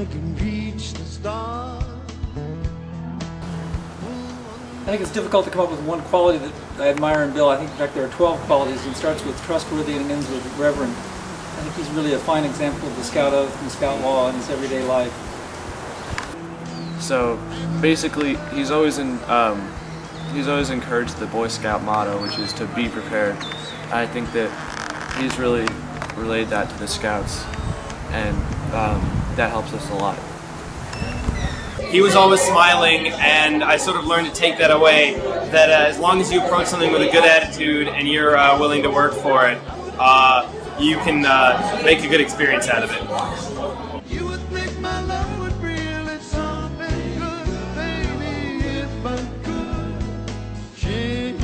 I can reach the stars. I think it's difficult to come up with one quality that I admire in Bill. I think, in fact, there are 12 qualities, and it starts with trustworthy and ends with reverent. I think he's really a fine example of the Scout oath and Scout law in his everyday life. So basically, he's always encouraged the Boy Scout motto, which is to be prepared. I think that he's really relayed that to the Scouts, and that helps us a lot. He was always smiling, and I sort of learned to take that away, that as long as you approach something with a good attitude and you're willing to work for it, you can make a good experience out of it. You would think my love would really something good, baby, if I could change.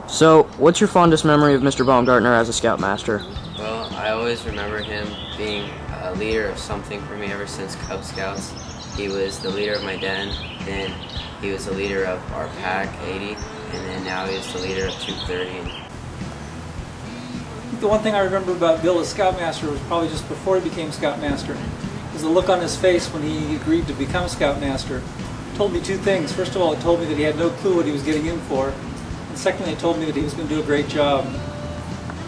So, what's your fondest memory of Mr. Baumgartner as a Scoutmaster? Well, I always remember him being a leader of something for me ever since Cub Scouts. He was the leader of my den, then he was the leader of our pack, 80, and then now he is the leader of Troop 30. The one thing I remember about Bill as Scoutmaster was probably just before he became Scoutmaster, was the look on his face when he agreed to become Scoutmaster. It told me two things. First of all, it told me that he had no clue what he was getting in for, and secondly, it told me that he was going to do a great job.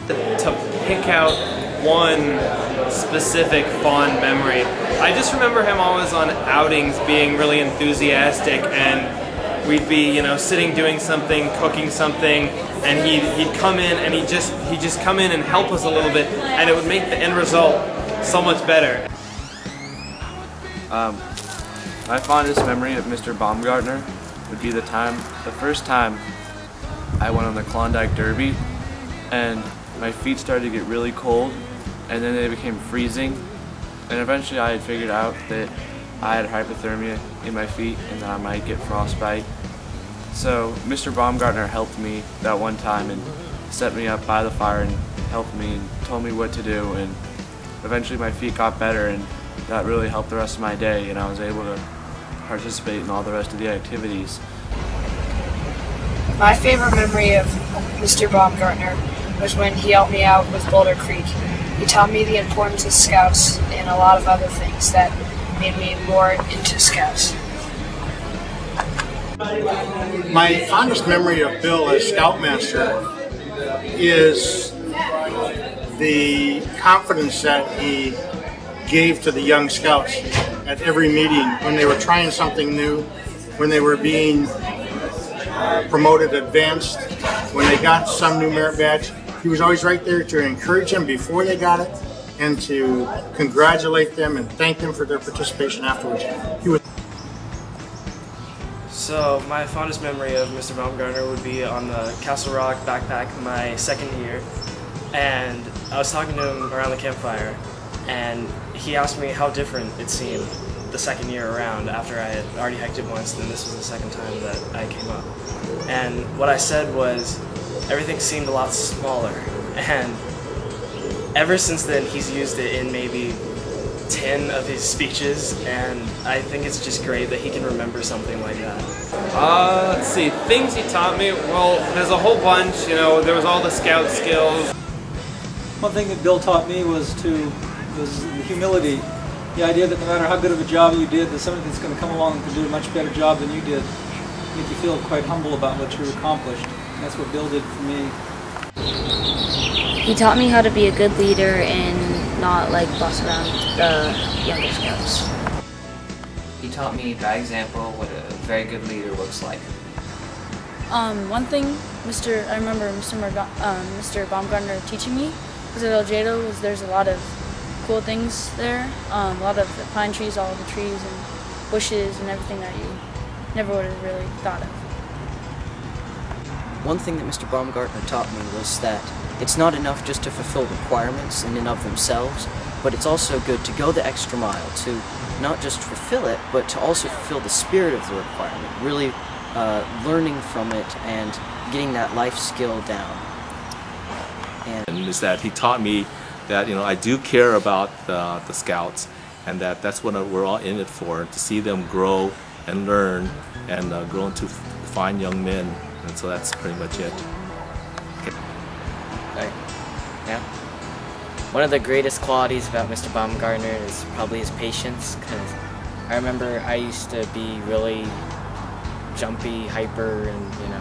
To pick out one specific fond memory, I just remember him always on outings being really enthusiastic, and we'd be, sitting doing something, cooking something, and he'd come in and he'd just come in and help us a little bit, and it would make the end result so much better. My fondest memory of Mr. Baumgartner would be the first time I went on the Klondike Derby, and my feet started to get really cold, and then they became freezing, and eventually I had figured out that I had hypothermia in my feet and that I might get frostbite. So Mr. Baumgartner helped me that one time and set me up by the fire and helped me and told me what to do, and eventually my feet got better, and that really helped the rest of my day, and I was able to participate in all the rest of the activities. My favorite memory of Mr. Baumgartner was when he helped me out with Boulder Creek. He taught me the importance of Scouts and a lot of other things that made me more into Scouts. My fondest memory of Bill as Scoutmaster is the confidence that he gave to the young Scouts at every meeting when they were trying something new, when they were being promoted, advanced, when they got some new merit badge. He was always right there to encourage them before they got it and to congratulate them and thank them for their participation afterwards. So my fondest memory of Mr. Baumgartner would be on the Castle Rock backpack my second year, and I was talking to him around the campfire, and he asked me how different it seemed the second year around after I had already hiked it once, and this was the second time that I came up. And what I said was, everything seemed a lot smaller, and ever since then he's used it in maybe 10 of his speeches, and I think it's just great that he can remember something like that. Let's see, things he taught me, well, there's a whole bunch, there was all the Scout skills. One thing that Bill taught me was humility. The idea that no matter how good of a job you did, that somebody that's going to come along and can do a much better job than you did, make you feel quite humble about what you accomplished. And that's what Bill did for me. He taught me how to be a good leader and not boss around the younger Scouts. He taught me by example what a very good leader looks like. One thing I remember Mr. Baumgartner teaching me was at El Jado was there's a lot of cool things there, a lot of the pine trees, all the trees and bushes and everything that you never would have really thought of. One thing that Mr. Baumgartner taught me was that it's not enough just to fulfill requirements in and of themselves, but it's also good to go the extra mile, to not just fulfill it, but to also fulfill the spirit of the requirement, really learning from it and getting that life skill down. And is that he taught me that I do care about the Scouts, and that's what we're all in it for, to see them grow and learn and grow into fine young men, and so that's pretty much it. Yeah. One of the greatest qualities about Mr. Baumgartner is probably his patience, because I remember I used to be really jumpy, hyper, and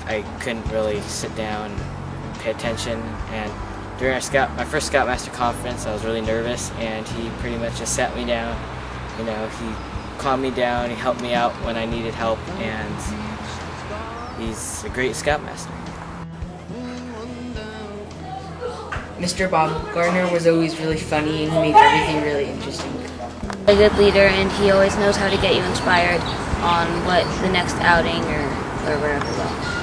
I couldn't really sit down and pay attention. And during my first Scoutmaster conference, I was really nervous, and he pretty much just sat me down. He calmed me down, he helped me out when I needed help, and he's a great Scoutmaster. Mr. Baumgartner was always really funny, and he made everything really interesting. A good leader, and he always knows how to get you inspired on what the next outing or wherever we go.